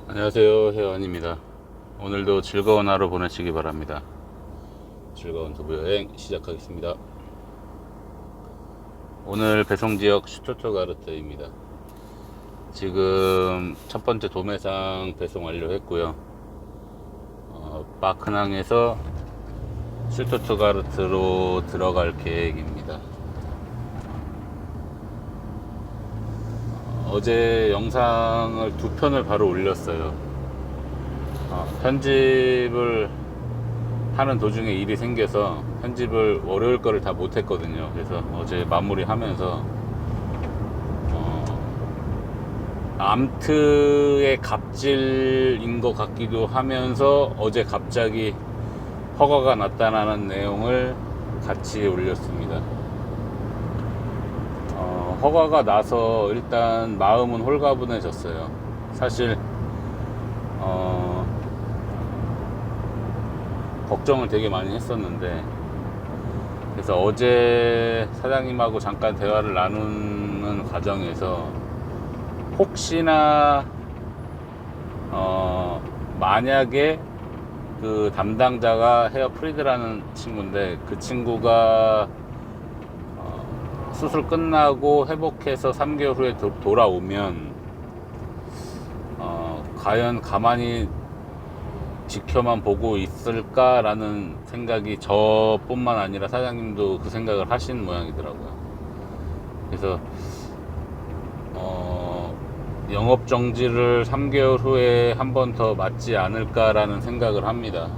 안녕하세요, 혜원입니다. 오늘도 즐거운 하루 보내시기 바랍니다. 즐거운 도보 여행 시작하겠습니다. 오늘 배송지역 슈투트가르트입니다. 지금 첫 번째 도매상 배송 완료했고요. 바크낭에서 슈투트가르트로 들어갈 계획입니다. 어제 영상을 두 편을 바로 올렸어요. 편집을 하는 도중에 일이 생겨서 편집을 월요일 거를 다 못했거든요. 그래서 어제 마무리하면서 암트의 갑질인 것 같기도 하면서 어제 갑자기 허가가 났다는 내용을 같이 올렸습니다. 허가가 나서 일단 마음은 홀가분해졌어요. 사실 걱정을 되게 많이 했었는데, 그래서 어제 사장님하고 잠깐 대화를 나누는 과정에서 혹시나 만약에 그 담당자가 헤어 프리드라는 친구인데, 그 친구가 수술 끝나고 회복해서 3개월 후에 돌아오면 과연 가만히 지켜만 보고 있을까라는 생각이 저뿐만 아니라 사장님도 그 생각을 하신 모양이더라고요. 그래서 영업 정지를 3개월 후에 한 번 더 맞지 않을까라는 생각을 합니다.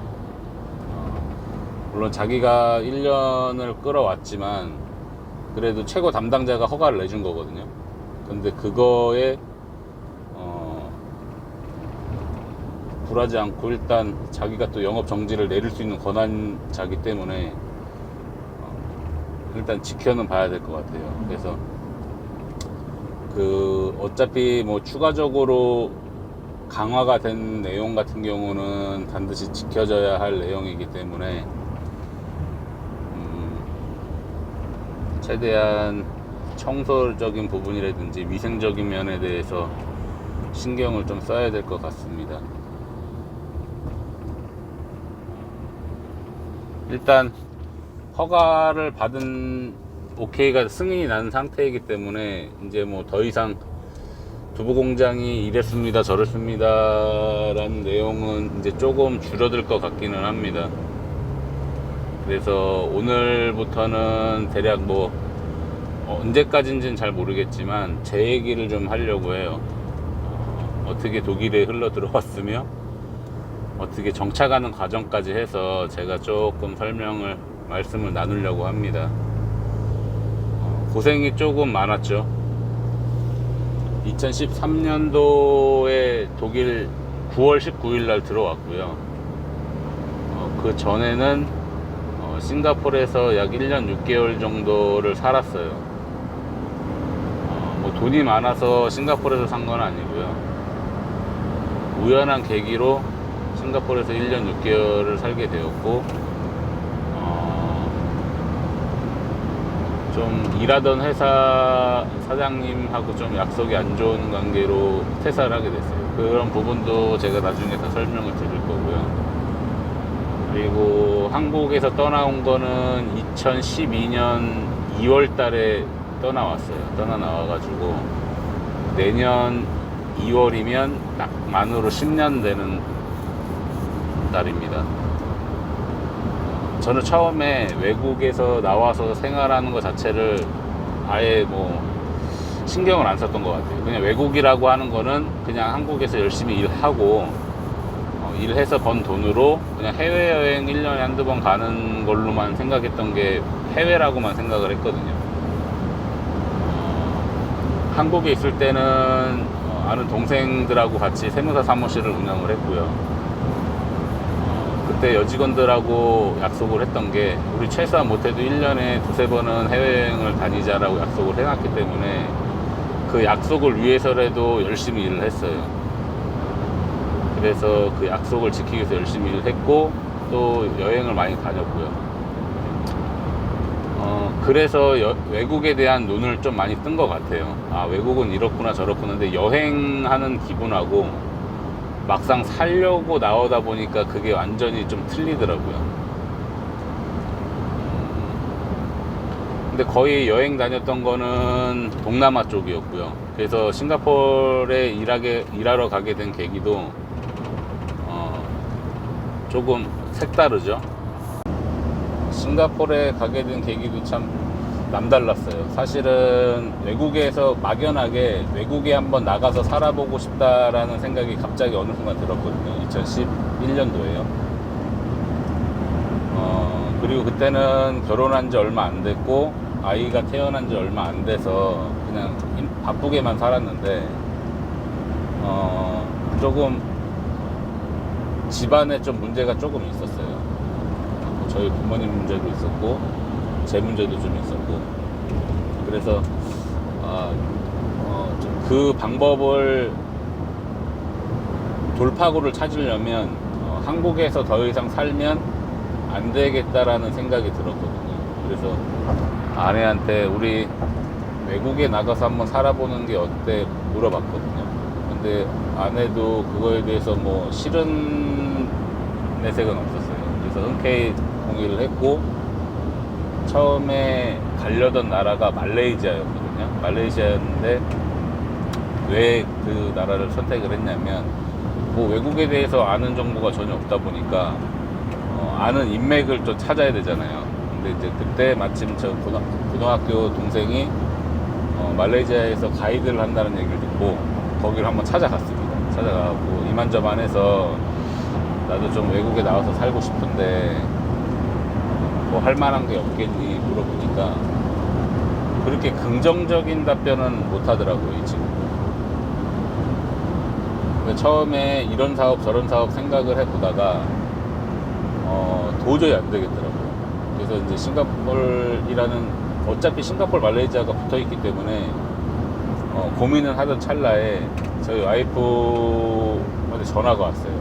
물론 자기가 1년을 끌어왔지만 그래도 최고 담당자가 허가를 내준 거거든요. 근데 그거에 굴하지 않고 일단 자기가 또 영업 정지를 내릴 수 있는 권한자기 때문에 일단 지켜는 봐야 될 것 같아요. 그래서 어차피 뭐 추가적으로 강화가 된 내용 같은 경우는 반드시 지켜져야 할 내용이기 때문에 최대한 청소적인 부분이라든지 위생적인 면에 대해서 신경을 좀 써야 될 것 같습니다. 일단 허가를 받은 오케이가 승인이 난 상태이기 때문에 이제 뭐 더 이상 두부공장이 이랬습니다 저랬습니다 라는 내용은 이제 조금 줄어들 것 같기는 합니다. 그래서 오늘부터는 대략 뭐 언제까지인지는 잘 모르겠지만 제 얘기를 좀 하려고 해요. 어떻게 독일에 흘러 들어왔으며 어떻게 정착하는 과정까지 해서 제가 조금 말씀을 나누려고 합니다. 고생이 조금 많았죠. 2013년도에 독일 9월 19일 날 들어왔고요. 그 전에는 싱가포르에서 약 1년 6개월 정도를 살았어요. 뭐 돈이 많아서 싱가포르에서 산 건 아니고요. 우연한 계기로 싱가포르에서 1년 6개월을 살게 되었고, 좀 일하던 회사 사장님하고 좀 약속이 안 좋은 관계로 퇴사를 하게 됐어요. 그런 부분도 제가 나중에 다 설명을 드릴 거고요. 그리고 한국에서 떠나온 거는 2012년 2월 달에 떠나 나와가지고 내년 2월이면 딱 만으로 10년 되는 달입니다. 저는 처음에 외국에서 나와서 생활하는 것 자체를 아예 뭐 신경을 안 썼던 것 같아요. 그냥 외국이라고 하는 거는 그냥 한국에서 열심히 일하고 일해서 번 돈으로 그냥 해외여행 1년에 한두 번 가는 걸로만 생각했던 게 해외라고만 생각을 했거든요. 한국에 있을 때는 아는 동생들하고 같이 세무사 사무실을 운영을 했고요. 그때 여직원들하고 약속을 했던 게 우리 최소한 못해도 1년에 두세 번은 해외여행을 다니자라고 약속을 해놨기 때문에 그 약속을 위해서라도 열심히 일을 했어요. 그래서 그 약속을 지키기 위해서 열심히 일을 했고 또 여행을 많이 다녔고요. 그래서 외국에 대한 눈을 좀 많이 뜬 것 같아요. 아, 외국은 이렇구나 저렇구나. 근데 여행하는 기분하고 막상 살려고 나오다 보니까 그게 완전히 좀 틀리더라고요. 근데 거의 여행 다녔던 거는 동남아 쪽이었고요. 그래서 싱가포르에 일하러 가게 된 계기도 조금 색다르죠. 싱가포르에 가게 된 계기도 참 남달랐어요. 사실은 외국에서 막연하게 외국에 한번 나가서 살아보고 싶다라는 생각이 갑자기 어느 순간 들었거든요. 2011년도에요. 그리고 그때는 결혼한 지 얼마 안 됐고 아이가 태어난 지 얼마 안 돼서 그냥 바쁘게만 살았는데 조금 집안에 좀 문제가 조금 있었어요. 저희 부모님 문제도 있었고 제 문제도 좀 있었고, 그래서 그 방법을 돌파구를 찾으려면 한국에서 더 이상 살면 안 되겠다라는 생각이 들었거든요. 그래서 아내한테 우리 외국에 나가서 한번 살아보는 게 어때 물어봤거든요. 근데 아내도 그거에 대해서 뭐 싫은 내색은 없었어요. 그래서 흔쾌히 동의를 했고, 처음에 가려던 나라가 말레이시아였거든요. 말레이시아였는데 왜 그 나라를 선택을 했냐면, 뭐 외국에 대해서 아는 정보가 전혀 없다 보니까 아는 인맥을 좀 찾아야 되잖아요. 근데 이제 그때 마침 저 고등학교 동생이 말레이시아에서 가이드를 한다는 얘기를 듣고 거기를 한번 찾아갔습니다. 찾아가고 이만저만해서 나도 좀 외국에 나와서 살고 싶은데 뭐 할 만한 게 없겠니 물어보니까 그렇게 긍정적인 답변은 못 하더라고요, 이 친구. 처음에 이런 사업 저런 사업 생각을 해보다가 도저히 안 되겠더라고요. 그래서 이제 싱가포르라는, 어차피 싱가포르 말레이시아가 붙어 있기 때문에 고민을 하던 찰나에 저희 와이프한테 전화가 왔어요.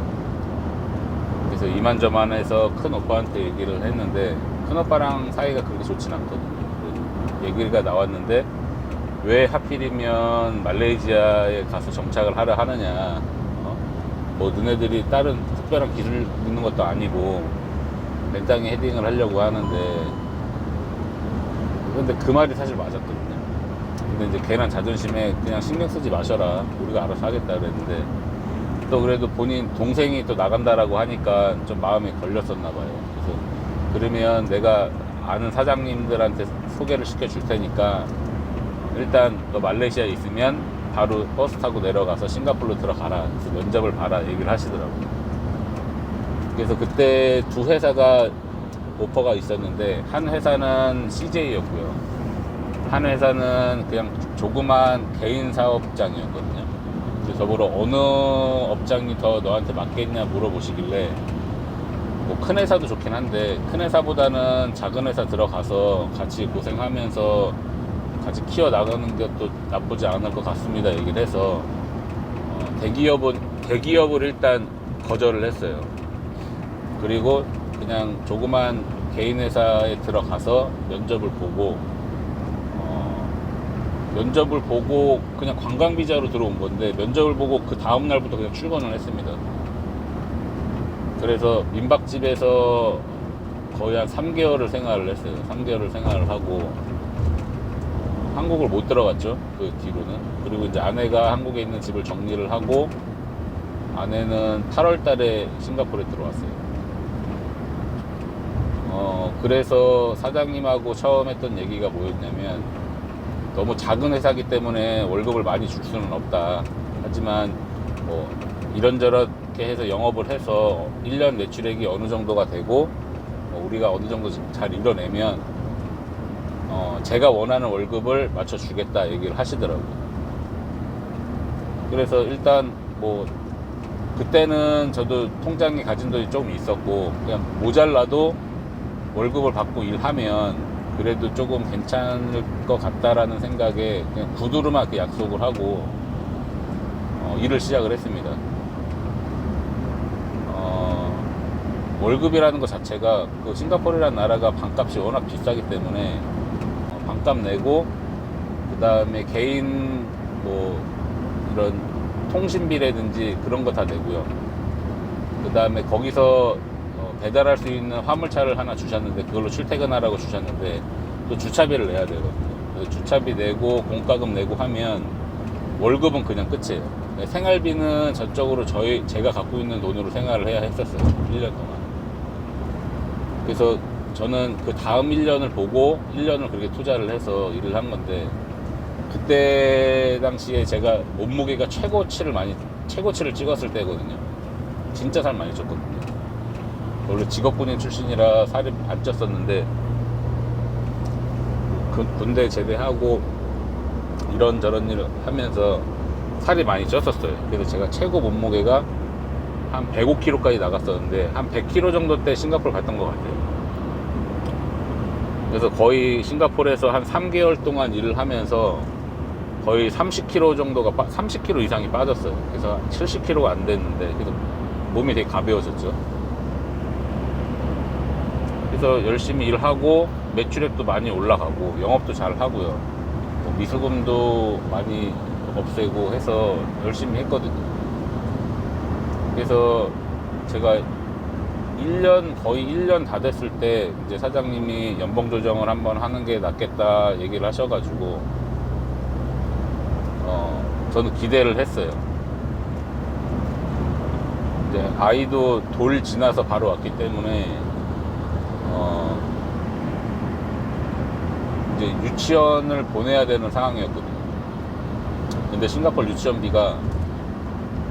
그래서 이만저만해서 큰 오빠한테 얘기를 했는데 큰 오빠랑 사이가 그렇게 좋진 않거든요. 얘기가 나왔는데 왜 하필이면 말레이시아에 가서 정착을 하려 하느냐, 뭐 너네들이 다른 특별한 길을 묻는 것도 아니고 맨땅에 헤딩을 하려고 하는데, 근데 그 말이 사실 맞았거든요. 근데 이제 괜한 자존심에 그냥 신경 쓰지 마셔라, 우리가 알아서 하겠다 그랬는데, 또 그래도 본인 동생이 또 나간다라고 하니까 좀 마음에 걸렸었나 봐요. 그래서 그러면 내가 아는 사장님들한테 소개를 시켜줄 테니까 일단 너 말레이시아에 있으면 바로 버스 타고 내려가서 싱가포르로 들어가라, 그래서 면접을 봐라 얘기를 하시더라고요. 그래서 그때 두 회사가 오퍼가 있었는데, 한 회사는 CJ였고요. 한 회사는 그냥 조그만 개인 사업장이었거든요. 그래서 저보러 어느 업장이 더 너한테 맞겠냐 물어보시길래, 뭐 큰 회사도 좋긴 한데 큰 회사보다는 작은 회사 들어가서 같이 고생하면서 같이 키워나가는 것도 나쁘지 않을 것 같습니다 얘기를 해서 대기업을 일단 거절을 했어요. 그리고 그냥 조그만 개인 회사에 들어가서 면접을 보고 그냥 관광 비자로 들어온 건데, 면접을 보고 그 다음 날부터 그냥 출근을 했습니다. 그래서 민박집에서 거의 한 3개월을 생활을 했어요. 3개월을 생활을 하고 한국을 못 들어갔죠, 그 뒤로는. 그리고 이제 아내가 한국에 있는 집을 정리를 하고, 아내는 8월 달에 싱가포르에 들어왔어요. 그래서 사장님하고 처음 했던 얘기가 뭐였냐면, 너무 작은 회사기 때문에 월급을 많이 줄 수는 없다. 하지만 뭐 이런저렇게 해서 영업을 해서 1년 매출액이 어느 정도가 되고 우리가 어느 정도 잘 이뤄내면 제가 원하는 월급을 맞춰주겠다 얘기를 하시더라고요. 그래서 일단 뭐 그때는 저도 통장에 가진 돈이 조금 있었고, 그냥 모자라도 월급을 받고 일하면 그래도 조금 괜찮을 것 같다라는 생각에 그냥 구두로만 약속을 하고 일을 시작을 했습니다. 월급이라는 것 자체가 그 싱가포르라는 나라가 방값이 워낙 비싸기 때문에 방값 내고, 그 다음에 개인 뭐 이런 통신비라든지 그런 거 다 내고요. 그 다음에 거기서 배달할 수 있는 화물차를 하나 주셨는데, 그걸로 출퇴근하라고 주셨는데 또 주차비를 내야 되거든요. 그래서 주차비 내고 공과금 내고 하면 월급은 그냥 끝이에요. 생활비는 저쪽으로 제가 갖고 있는 돈으로 생활을 해야 했었어요. 1년 동안. 그래서 저는 그 다음 1년을 보고 1년을 그렇게 투자를 해서 일을 한 건데, 그때 당시에 제가 몸무게가 최고치를 찍었을 때거든요. 진짜 살 많이 쪘거든요. 원래 직업군인 출신이라 살이 안 쪘었는데, 군대 제대하고 이런저런 일을 하면서 살이 많이 쪘었어요. 그래서 제가 최고 몸무게가 한 105kg까지 나갔었는데, 한 100kg 정도 때 싱가포르 갔던 것 같아요. 그래서 거의 싱가포르에서 한 3개월 동안 일을 하면서 거의 30kg 이상이 빠졌어요. 그래서 70kg가 안 됐는데, 그래서 몸이 되게 가벼워졌죠. 그래서 열심히 일하고 매출액도 많이 올라가고 영업도 잘 하고요. 미수금도 많이 없애고 해서 열심히 했거든요. 그래서 제가 거의 1년 다 됐을 때 이제 사장님이 연봉 조정을 한번 하는 게 낫겠다 얘기를 하셔가지고 저는 기대를 했어요. 이제 아이도 돌 지나서 바로 왔기 때문에 이제 유치원을 보내야 되는 상황이었거든요. 근데 싱가포르 유치원비가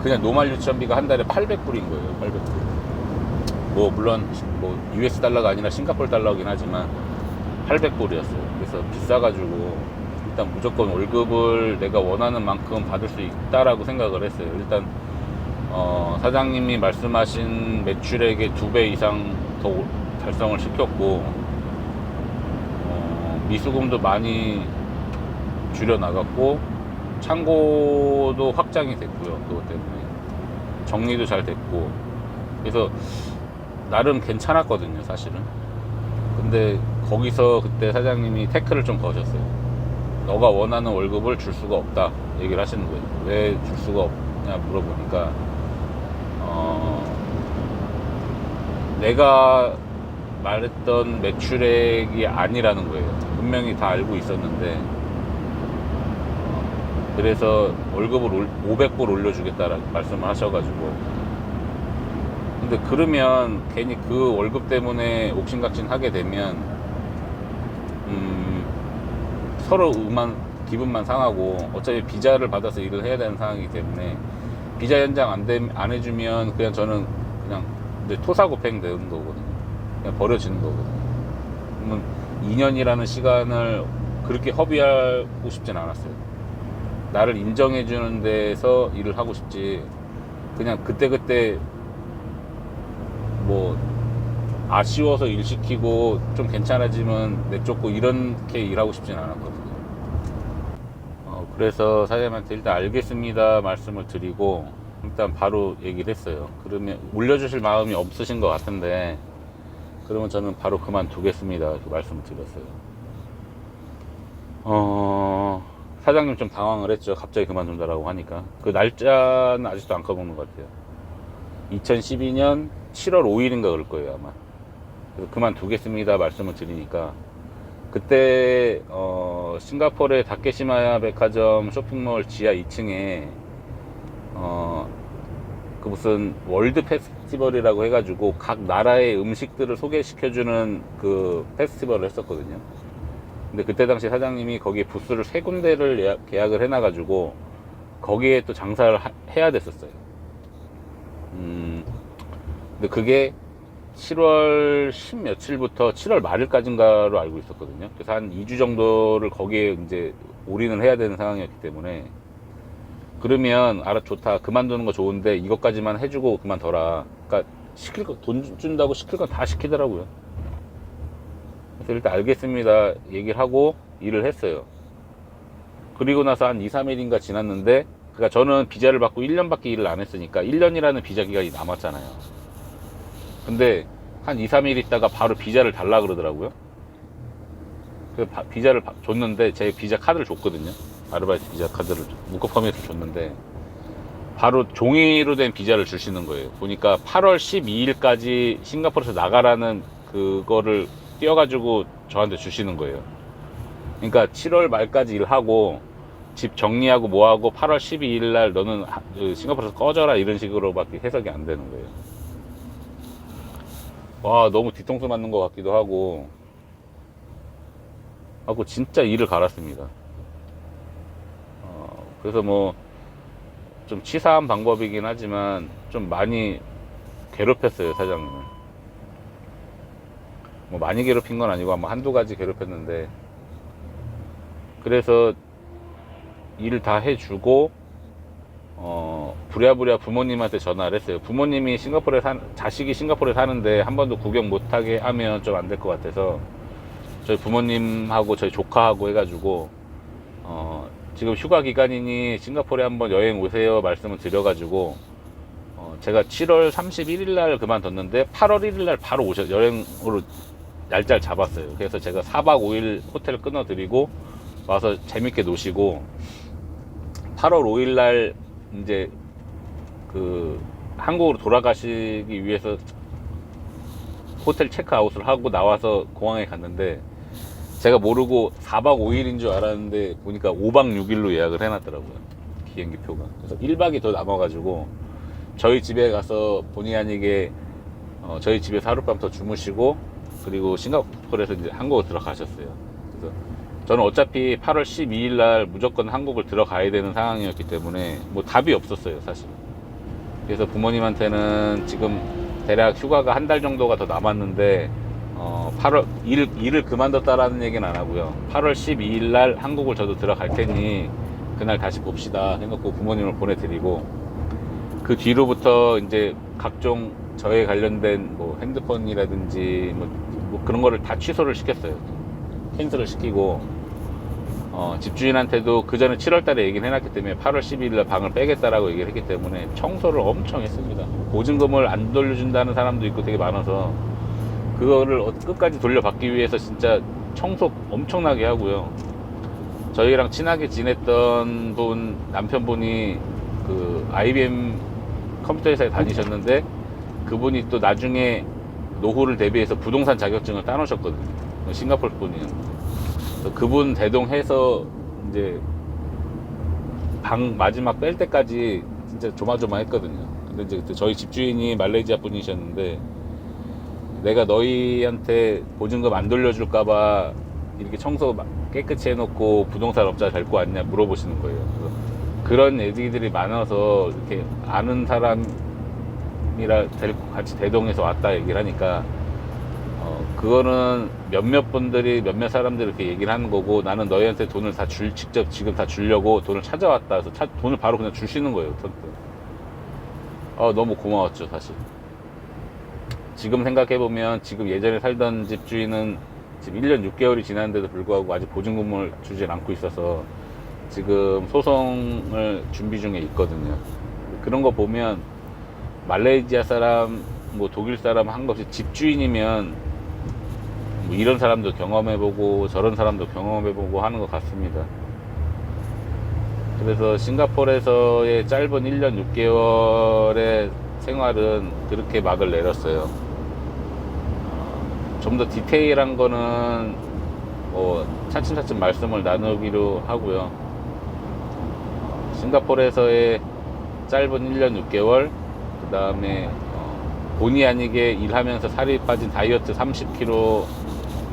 그냥 노말 유치원비가 한 달에 800불인 거예요. 800불. 물론 US 달러가 아니라 싱가포르 달러긴 하지만 800불이었어요. 그래서 비싸가지고 일단 무조건 월급을 내가 원하는 만큼 받을 수 있다라고 생각을 했어요. 일단 사장님이 말씀하신 매출액의 2배 이상 더 달성을 시켰고, 미수금도 많이 줄여나갔고, 창고도 확장이 됐고요. 그것 때문에 정리도 잘 됐고, 그래서 나름 괜찮았거든요, 사실은. 근데 거기서 그때 사장님이 태클을 좀 거셨어요. 너가 원하는 월급을 줄 수가 없다 얘기를 하시는 거예요. 왜 줄 수가 없냐 물어보니까 내가 말했던 매출액이 아니라는 거예요. 분명히 다 알고 있었는데, 그래서 월급을 500불 올려주겠다라고 말씀을 하셔가지고, 근데 그러면 괜히 그 월급 때문에 옥신각신 하게 되면 서로 기분만 상하고, 어차피 비자를 받아서 일을 해야 되는 상황이기 때문에 비자 연장 안 해주면 그냥 저는 그냥 토사구팽 되는 거거든요. 그냥 버려지는 거거든요. 그러면 2년이라는 시간을 그렇게 허비하고 싶진 않았어요. 나를 인정해주는 데서 일을 하고 싶지, 그냥 그때그때 아쉬워서 일 시키고 좀 괜찮아지면 내쫓고 이렇게 일하고 싶진 않았거든요. 그래서 사장님한테 일단 알겠습니다 말씀을 드리고 일단 바로 얘기를 했어요. 그러면 올려주실 마음이 없으신 것 같은데, 그러면 저는 바로 그만두겠습니다 그 말씀을 드렸어요. 사장님 좀 당황을 했죠. 갑자기 그만둔다라고 하니까. 그 날짜는 아직도 안 까먹는 것 같아요. 2012년 7월 5일인가 그럴 거예요 아마. 그래서 그만두겠습니다 말씀을 드리니까, 그때 싱가포르의 다케시마야 백화점 쇼핑몰 지하 2층에 그 무슨 월드 페스티벌이라고 해가지고 각 나라의 음식들을 소개시켜주는 그 페스티벌을 했었거든요. 근데 그때 당시 사장님이 거기에 부스를 3군데를 계약을 해놔가지고 거기에 또 장사를 해야 됐었어요. 근데 그게 7월 10 며칠부터 7월 말일까지인가로 알고 있었거든요. 그래서 한 2주 정도를 거기에 이제 올인을 해야 되는 상황이었기 때문에, 그러면 알아 좋다 그만두는 거 좋은데 이것까지만 해주고 그만둬라. 그러니까 시킬 거 돈 준다고 시킬 건 다 시키더라고요. 그래서 일단 알겠습니다 얘기를 하고 일을 했어요. 그리고 나서 한 2, 3일인가 지났는데, 그러니까 저는 비자를 받고 1년밖에 일을 안 했으니까 1년이라는 비자 기간이 남았잖아요. 근데 한 2, 3일 있다가 바로 비자를 달라 그러더라고요. 그래서 비자를 줬는데, 제 비자 카드를 줬거든요. 아르바이트 비자 카드를 묶어펌에서 줬는데, 바로 종이로 된 비자를 주시는 거예요. 보니까 8월 12일까지 싱가포르에서 나가라는 그거를 띄워가지고 저한테 주시는 거예요. 그러니까 7월 말까지 일하고 집 정리하고 뭐하고 8월 12일 날 너는 싱가포르에서 꺼져라, 이런 식으로밖에 해석이 안 되는 거예요. 와, 너무 뒤통수 맞는 것 같기도 하고 진짜 이를 갈았습니다. 그래서 뭐 좀 치사한 방법이긴 하지만 좀 많이 괴롭혔어요, 사장님을. 뭐 많이 괴롭힌 건 아니고 아마 한두 가지 괴롭혔는데, 그래서 일을 다 해주고 부랴부랴 부모님한테 전화를 했어요. 부모님이 자식이 싱가포르에 사는데 한 번도 구경 못하게 하면 좀 안 될 것 같아서 저희 부모님하고 저희 조카하고 해가지고 지금 휴가 기간이니 싱가포르에 한번 여행 오세요 말씀을 드려가지고 제가 7월 31일 날 그만뒀는데 8월 1일 날 바로 여행으로 날짜를 잡았어요. 그래서 제가 4박 5일 호텔을 끊어드리고 와서 재밌게 노시고, 8월 5일 날 이제 한국으로 돌아가시기 위해서 호텔 체크아웃을 하고 나와서 공항에 갔는데, 제가 모르고 4박 5일인 줄 알았는데 보니까 5박 6일로 예약을 해놨더라고요, 비행기 표가. 그래서 1박이 더 남아가지고 저희 집에 가서 본의 아니게 저희 집에서 하룻밤 더 주무시고, 그리고 싱가포르에서 이제 한국으로 들어가셨어요. 그래서 저는 어차피 8월 12일 날 무조건 한국을 들어가야 되는 상황이었기 때문에 뭐 답이 없었어요, 사실. 그래서 부모님한테는 지금 대략 휴가가 한 달 정도가 더 남았는데 8월 일을 그만뒀다라는 얘기는 안 하고요, 8월 12일 날 한국을 저도 들어갈 테니 그날 다시 봅시다 해놓고 부모님을 보내드리고, 그 뒤로부터 이제 각종 저에 관련된 뭐 핸드폰이라든지 뭐 그런 거를 다 취소를 시켰어요. 캔슬을 시키고, 집주인한테도 그 전에 7월 달에 얘기를 해놨기 때문에 8월 12일 날 방을 빼겠다라고 얘기를 했기 때문에 청소를 엄청 했습니다. 보증금을 안 돌려준다는 사람도 있고 되게 많아서 그거를 끝까지 돌려받기 위해서 진짜 청소 엄청나게 하고요. 저희랑 친하게 지냈던 남편분이 그 IBM 컴퓨터 회사에 다니셨는데, 그분이 또 나중에 노후를 대비해서 부동산 자격증을 따놓으셨거든요. 싱가포르 분이었는데. 그분 대동해서 이제 방 마지막 뺄 때까지 진짜 조마조마했거든요. 근데 이제 저희 집주인이 말레이시아 분이셨는데, 내가 너희한테 보증금 안 돌려줄까봐 이렇게 청소 깨끗이 해놓고 부동산 업자 데리고 왔냐 물어보시는 거예요. 그런 애기들이 많아서 이렇게 아는 사람이라 데리고 같이 대동해서 왔다 얘기를 하니까 그거는 몇몇 사람들이 이렇게 얘기를 하는 거고, 나는 너희한테 돈을 직접 지금 다 주려고 돈을 찾아왔다 해서 돈을 바로 그냥 주시는 거예요. 너무 고마웠죠, 사실. 지금 생각해보면 지금 예전에 살던 집주인은 지금 1년 6개월이 지났는데도 불구하고 아직 보증금을 주질 않고 있어서 지금 소송을 준비 중에 있거든요. 그런 거 보면 말레이시아 사람, 뭐 독일 사람 한 거 없이 집주인이면 뭐 이런 사람도 경험해보고 저런 사람도 경험해보고 하는 것 같습니다. 그래서 싱가포르에서의 짧은 1년 6개월의 생활은 그렇게 막을 내렸어요. 좀 더 디테일한 거는 뭐 차츰차츰 말씀을 나누기로 하고요. 싱가포르에서의 짧은 1년 6개월, 그 다음에 본의 아니게 일하면서 살이 빠진 다이어트 30kg는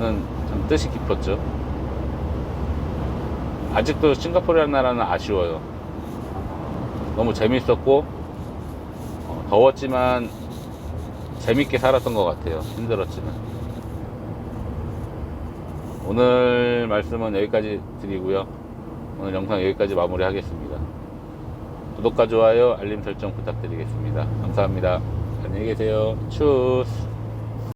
참 뜻이 깊었죠. 아직도 싱가포르라는 나라는 아쉬워요. 너무 재밌었고 더웠지만 재밌게 살았던 것 같아요. 힘들었지만. 오늘 말씀은 여기까지 드리고요. 오늘 영상 여기까지 마무리 하겠습니다. 구독과 좋아요, 알림 설정 부탁드리겠습니다. 감사합니다. 안녕히 계세요. 추스.